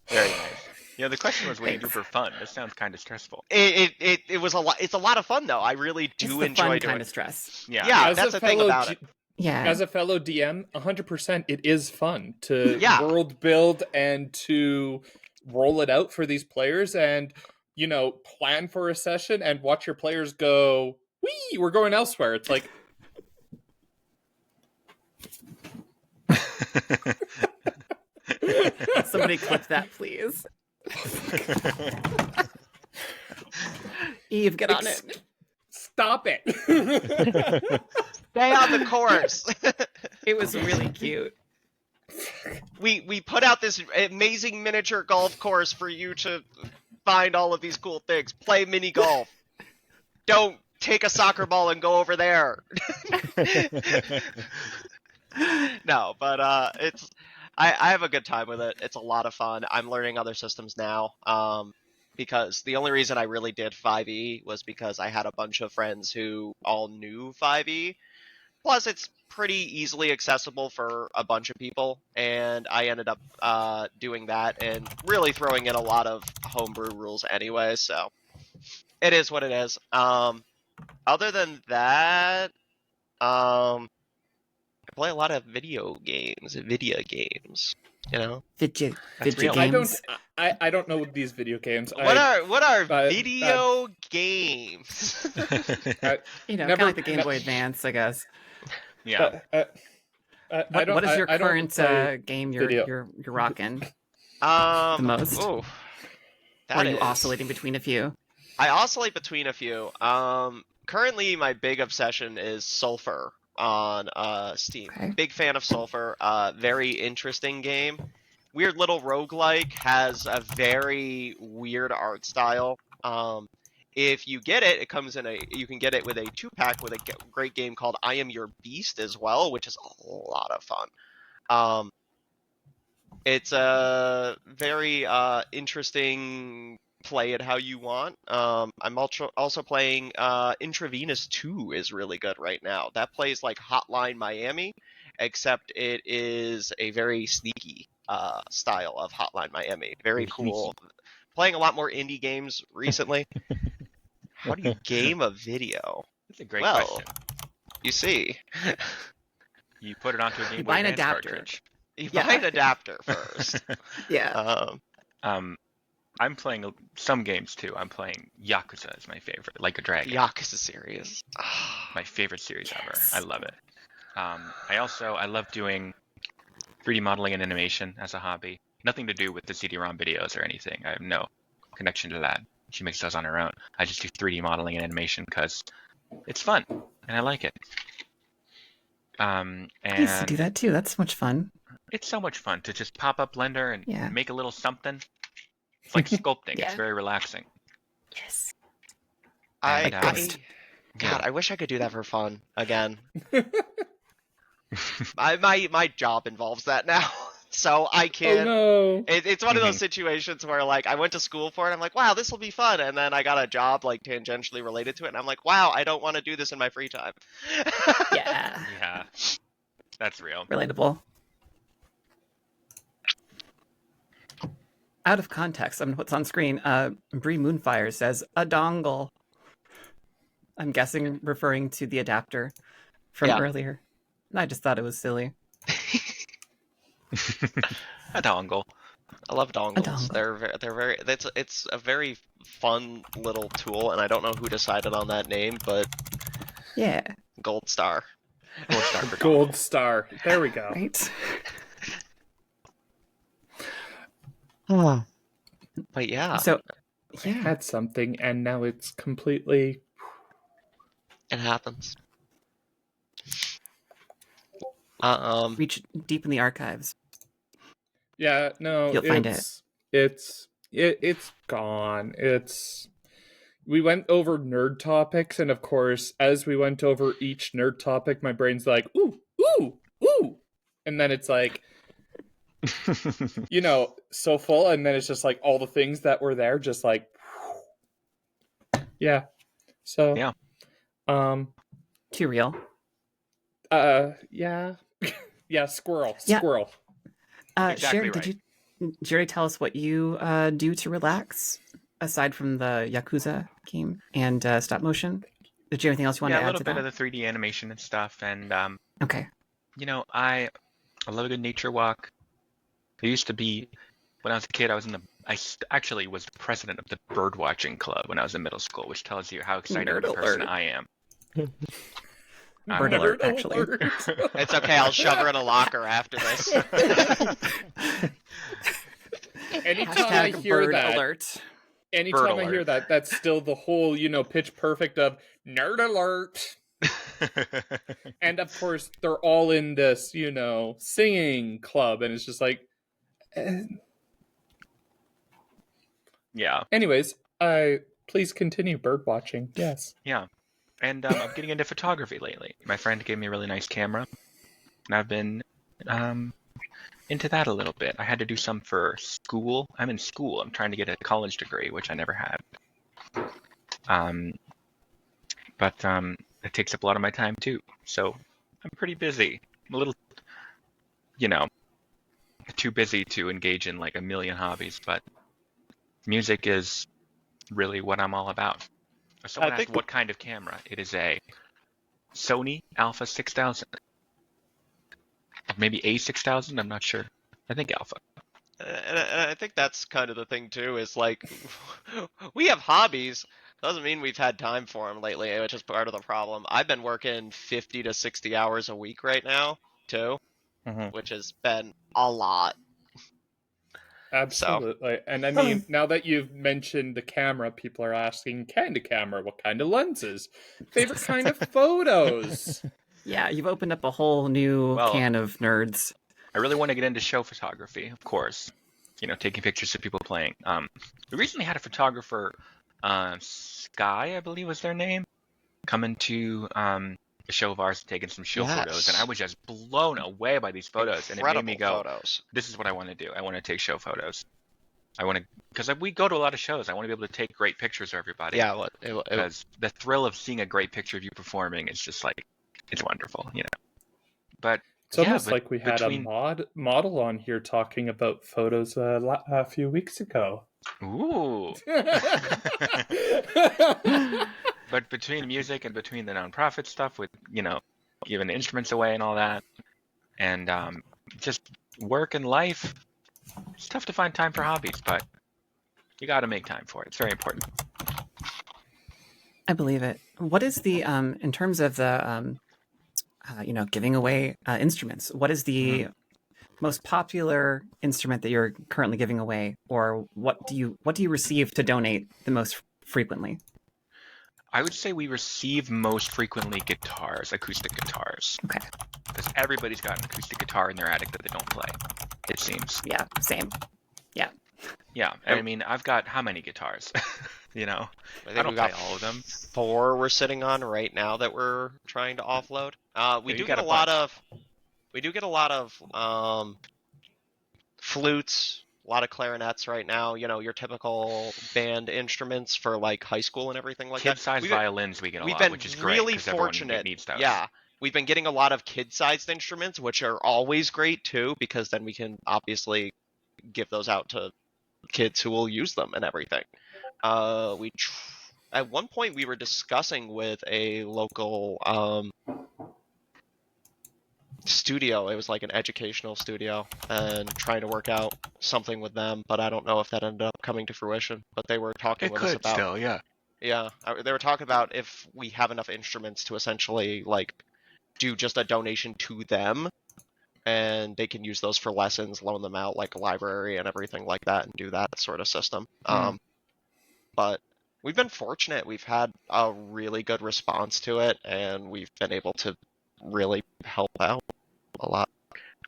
nice. The question was, what do you do for fun? This sounds kind of stressful. It was a lot. It's a lot of fun though. I really do it's the enjoy fun doing kind of stress. Yeah, that's the thing about it. Yeah. As a fellow DM, 100%, it is fun to Yeah. world build and to roll it out for these players and, plan for a session and watch your players go, wee, we're going elsewhere. It's like... Somebody clip that, please. Eve, get on it. Stop it. Stay on the course. It was really cute. We put out this amazing miniature golf course for you to find all of these cool things. Play mini golf. Don't take a soccer ball and go over there. No, but it's I have a good time with it. It's a lot of fun. I'm learning other systems now. Because the only reason I really did 5e was because I had a bunch of friends who all knew 5e. Plus, it's pretty easily accessible for a bunch of people, and I ended up doing that and really throwing in a lot of homebrew rules anyway, so it is what it is. Other than that, I play a lot of video games. Video real. games. I don't know these video games. What are video games? Kind of like the Game Boy Advance, I guess. Yeah. What is your current game video. you're rocking The most? Oh, Or are you oscillating between a few? I oscillate between a few. Currently, my big obsession is Sulfur on Steam. Okay. Big fan of Sulfur. Very interesting game. Weird little roguelike, has a very weird art style. If you get it, you can get it with a 2-pack with a great game called I Am Your Beast as well, which is a lot of fun. It's a very interesting, play it how you want. I'm also playing Intravenous 2 is really good right now. That plays like Hotline Miami, except it is a very sneaky style of Hotline Miami. Very cool. Playing a lot more indie games recently. How do you game a video? That's a great question. You see. You put it onto a Game Boy buy an Advance adapter. cartridge. You buy an adapter first. Yeah. I'm playing some games too. I'm playing Yakuza is my favorite, Like a Dragon. Yakuza series. My favorite series ever. Yes. I love it. I love doing 3D modeling and animation as a hobby. Nothing to do with the CD-ROM videos or anything. I have no connection to that. She makes those on her own. I just do 3D modeling and animation because it's fun and I like it. And I used to do that too. That's much fun. it's so much fun to just pop up Blender and Yeah. make a little something. It's like sculpting. Yeah. It's very relaxing. Yes. And, God, I wish I could do that for fun again. My job involves that now, so I Oh can't. no. It's one of those situations where like I went to school for it. I'm like, wow, this will be fun, and then I got a job like tangentially related to it, and I'm like, wow, I don't want to do this in my free time. Yeah. yeah, that's real. Relatable. Out of context, I'm what's on screen. Bree Moonfire says a dongle. I'm guessing referring to the adapter from Yeah. earlier. I just thought it was silly. A dongle. I love dongles. dongle. They're very. It's a very fun little tool, and I don't know who decided on that name, but Yeah. gold star. Gold star for Gold dongle. star. There we go. Right. But yeah, So, I yeah. had something, and now it's completely. it happens. Reach deep in the archives. Yeah, no, You'll find it. it's gone. We went over nerd topics, and of course, as we went over each nerd topic, my brain's like, ooh, ooh, ooh, and then it's like, so full, and then it's just like all the things that were there, just like, yeah. So, Yeah. Too real. Yeah, yeah, squirrel. Exactly Sherry, right. did you already tell us what you do to relax aside from the Yakuza game and stop motion? Did you have anything else you wanted Yeah, to a add little to bit that? of the 3D animation and stuff, and Okay. I love a good nature walk. There used to be, when I was a kid, actually was the president of the bird watching club when I was in middle school, which tells you how exciting of Nerd a person alert. I am. Bird alert, actually. It's okay. I'll shove her in a locker after this. Anytime I Hashtag hear bird that, alert. anytime I Bird hear that, that's still the whole, pitch perfect of nerd alert. And of course, they're all in this, singing club, and it's just like. Yeah. Anyways, please continue bird watching. Yes. Yeah. And I'm getting into photography lately. My friend gave me a really nice camera, and I've been into that a little bit. I had to do some for school. I'm in school. I'm trying to get a college degree, which I never had. But it takes up a lot of my time too. So I'm pretty busy. I'm a little, too busy to engage in like a million hobbies, but music is really what I'm all about. Someone asked what kind of camera. It is a Sony Alpha 6000. Maybe A6000, I'm not sure. I think Alpha. And I think that's kind of the thing too, is like, we have hobbies. Doesn't mean we've had time for them lately, which is part of the problem. I've been working 50 to 60 hours a week right now, too, which has been a lot. Absolutely. And I mean, now that you've mentioned the camera, people are asking, kind of camera, what kind of lenses? Favorite kind of photos? Yeah, you've opened up a whole new can of nerds. I really want to get into show photography, of course. Taking pictures of people playing. We recently had a photographer, Sky, I believe was their name, come into a show of ours taking some show photos, and I was just blown away by these photos. Incredible, and it made me go, photos. This is what I want to do. I want to take show photos. Because we go to a lot of shows. I want to be able to take great pictures of everybody. Yeah, because the thrill of seeing a great picture of you performing is just like, it's wonderful, But it's almost like we had a model on here talking about photos a few weeks ago. Ooh. But between music and between the nonprofit stuff with, giving the instruments away and all that, and just work and life, it's tough to find time for hobbies, but you got to make time for it. It's very important. I believe it. What is the, in terms of the, giving away instruments, what is the most popular instrument that you're currently giving away, or what do you receive to donate the most frequently? I would say we receive most frequently guitars, acoustic guitars. Okay. Because everybody's got an acoustic guitar in their attic that they don't play, it seems. Yeah, same. Yeah. Yeah, I mean, I've got how many guitars? I don't play all of them. 4 we're sitting on right now that we're trying to offload. We do get a lot of flutes, a lot of clarinets right now. Your typical band instruments for like high school and everything like that. Kid-sized violins we get a lot, which is great. We've been really fortunate. Needs those. Yeah, we've been getting a lot of kid-sized instruments, which are always great too, because then we can obviously give those out to kids who will use them and everything. At one point we were discussing with a local studio. It was like an educational studio, and trying to work out something with them, but I don't know if that ended up coming to fruition. But they were talking It with us could about still, yeah. yeah, they were talking about if we have enough instruments to essentially like do just a donation to them, and they can use those for lessons, loan them out like a library and everything like that, and do that sort of system. But we've been fortunate. We've had a really good response to it, and we've been able to really help out a lot.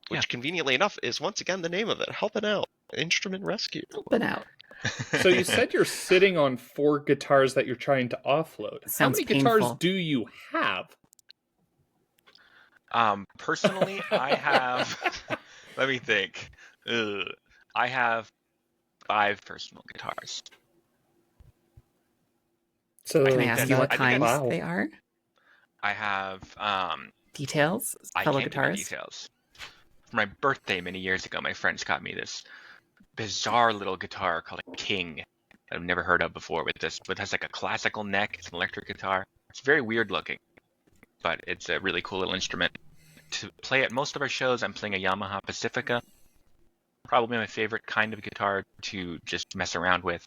Which, conveniently enough, is once again the name of it, Helpin Aht, Instrument Rescue. Helpin Aht. So you said you're sitting on 4 guitars that you're trying to offload. How many guitars painful. do you have? Personally, I have. Let me think. I have 5 personal guitars. So Can I ask you what kinds wow. they are? I have Details? I Fellow can't give you guitarists? details. For my birthday many years ago, my friends got me this bizarre little guitar called a King that I've never heard of before. But it has like a classical neck. It's an electric guitar. It's very weird looking, but it's a really cool little instrument. To play at most of our shows, I'm playing a Yamaha Pacifica. Probably my favorite kind of guitar to just mess around with.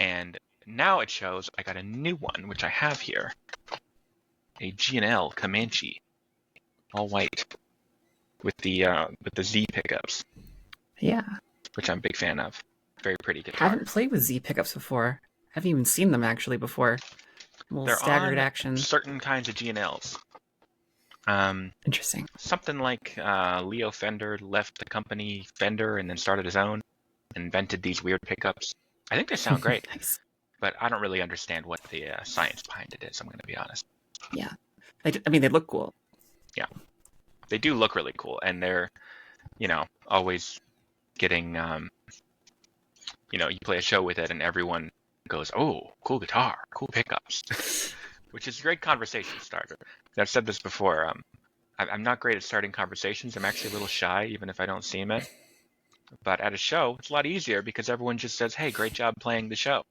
And now it shows I got a new one, which I have here. A G&L Comanche, all white, with the Z pickups, Yeah. which I'm a big fan of. Very pretty guitar. Haven't played with Z pickups before. Haven't even seen them actually before. Little They're staggered on action. certain kinds of G&Ls. Interesting. Something like Leo Fender left the company Fender and then started his own, invented these weird pickups. I think they sound great, Nice. but I don't really understand what the science behind it is, I'm going to be honest. Yeah. I mean, they look cool. They do look really cool, and they're, always getting, you play a show with it and everyone goes, oh, cool guitar, cool pickups, which is a great conversation starter. I've said this before. I'm not great at starting conversations. I'm actually a little shy, even if I don't seem it. But at a show, it's a lot easier because everyone just says, hey, great job playing the show.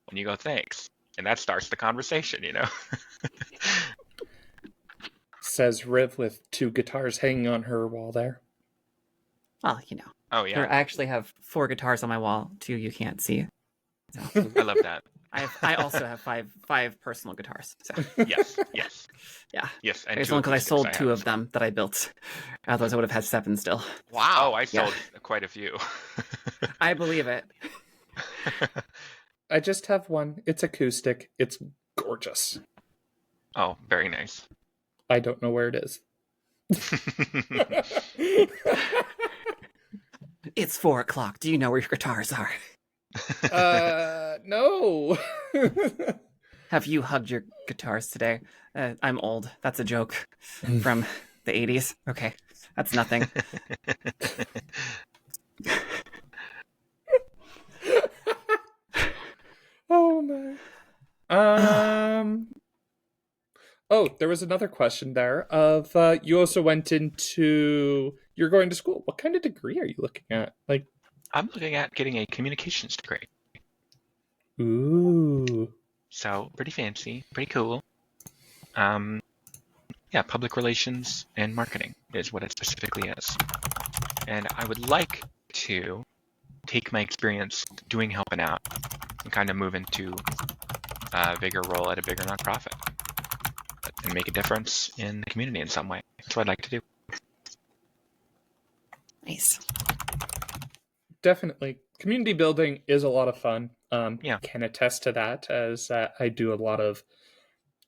And you go, thanks. And that starts the conversation, Says Riv with 2 guitars hanging on her wall there. Well, Oh, I yeah. actually have 4 guitars on my wall, 2 you can't see. So I love that. I also have five personal guitars. So Yes. yeah. Yes. And It's 2 only because I acoustics sold 2 have. of them that I built. Otherwise, I would have had 7 still. Wow. Oh, I sold quite a few. I believe it. I just have one. It's acoustic. It's gorgeous. Oh, very nice. I don't know where it is. It's 4:00. Do you know where your guitars are? No. Have you hugged your guitars today? I'm old. That's a joke from the 80s. Okay, that's nothing. Oh my. Oh, there was another question there of you also went into you're going to school. What kind of degree are you looking at? Like, I'm looking at getting a communications degree. ooh. So pretty fancy, pretty cool. Public relations and marketing is what it specifically is. And I would like to take my experience doing Helpin Aht and kind of move into a bigger role at a bigger nonprofit and make a difference in the community in some way. That's what I'd like to do. Nice. Definitely. Community building is a lot of fun. Yeah. Can attest to that as I do a lot of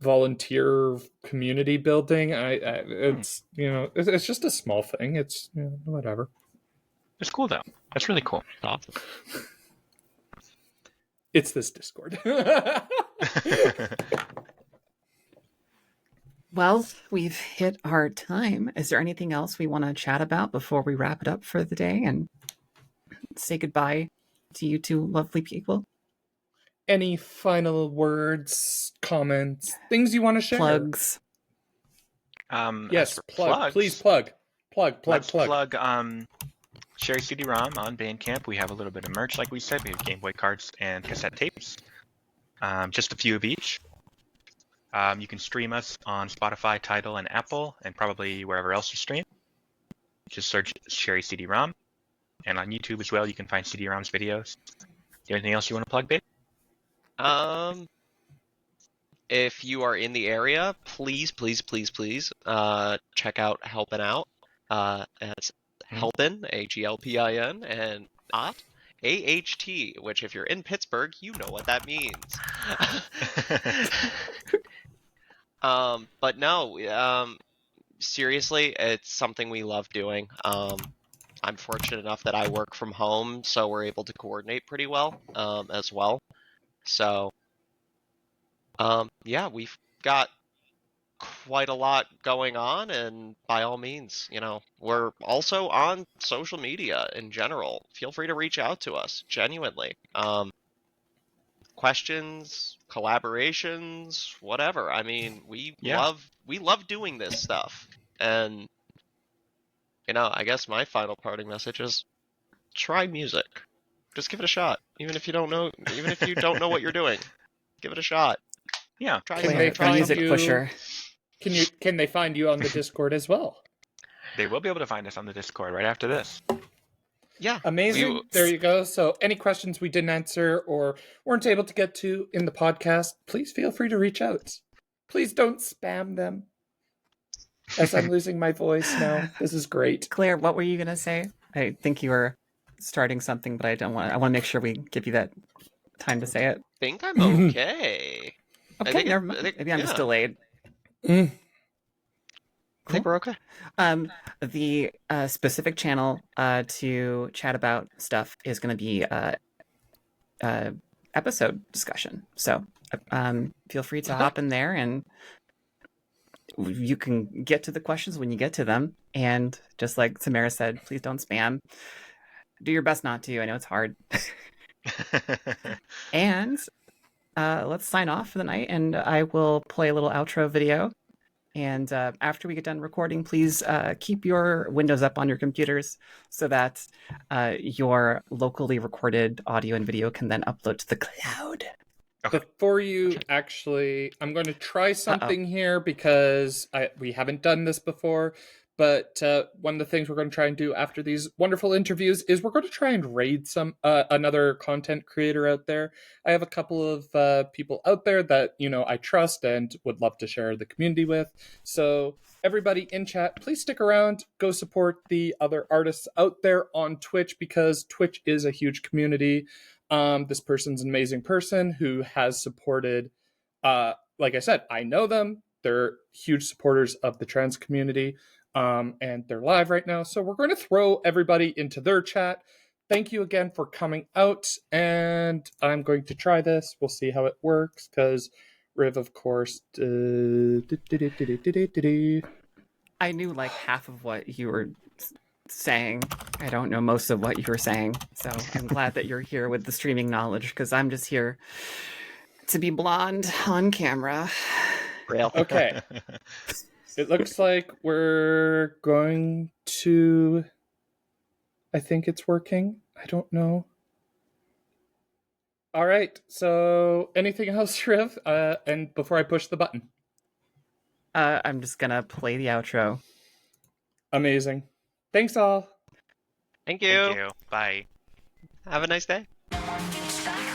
volunteer community building. It's it's just a small thing. It's whatever. It's cool though. That's really cool. Awesome. It's this Discord. Well, we've hit our time. Is there anything else we want to chat about before we wrap it up for the day and say goodbye to you 2 lovely people? Any final words, comments, things you want to share? Plugs. As Yes, for plug. plugs, Please plug. Let's plug Sherry CD-ROM on Bandcamp. We have a little bit of merch, like we said. We have Game Boy cards and cassette tapes. Just a few of each. You can stream us on Spotify, Tidal, and Apple, and probably wherever else you stream. Just search Sherry CD-ROM. And on YouTube as well, you can find CD-ROM's videos. Anything else you want to plug, babe? If you are in the area, please check out Helpin Aht. It's Helpin, H-E-L-P-I-N, and Aht, A-H-T, which if you're in Pittsburgh, you know what that means. But no, seriously, it's something we love doing. I'm fortunate enough that I work from home, so we're able to coordinate pretty well, as well. So, yeah, we've got quite a lot going on, and by all means, we're also on social media in general. Feel free to reach out to us, genuinely. Questions, collaborations, whatever. I mean, we love doing this stuff. And I guess my final parting message is try music. Just give it a shot. Even if you don't know what you're doing, give it a shot. Yeah. Try Can they find music you? pusher. Can they find you on the Discord as well? They will be able to find us on the Discord right after this. Yeah. Amazing. There you go. So any questions we didn't answer or weren't able to get to in the podcast, please feel free to reach out. Please don't spam them. As I'm losing my voice now. This is great. Claire, what were you going to say? I think you were starting something, but I want to make sure we give you that time to say it. I think I'm okay. Okay, never mind. Maybe I'm just delayed. I think we're okay. The specific channel to chat about stuff is going to be episode discussion. So feel free to hop in there, and you can get to the questions when you get to them. And just like Samera said, please don't spam. Do your best not to. I know it's hard. And let's sign off for the night, and I will play a little outro video. And after we get done recording, please keep your windows up on your computers so that your locally recorded audio and video can then upload to the cloud. Okay. Before you actually, I'm going to try something here because we haven't done this before. But one of the things we're going to try and do after these wonderful interviews is we're going to try and raid another content creator out there. I have a couple of people out there that, I trust and would love to share the community with. So everybody in chat, please stick around. Go support the other artists out there on Twitch, because Twitch is a huge community. This person's an amazing person who has supported, like I said, I know them. They're huge supporters of the trans community. And they're live right now. So we're going to throw everybody into their chat. Thank you again for coming out. And I'm going to try this. We'll see how it works, because Riv, of course. I knew like half of what you were saying. I don't know most of what you were saying. So I'm glad that you're here with the streaming knowledge, because I'm just here to be blonde on camera. Real. Okay. It looks like we're going to... I think it's working. I don't know. All right. So anything else, Riv? And before I push the button. I'm just going to play the outro. Amazing. Thanks all. Thank you. Thank you. Bye. Have a nice day. No one gets back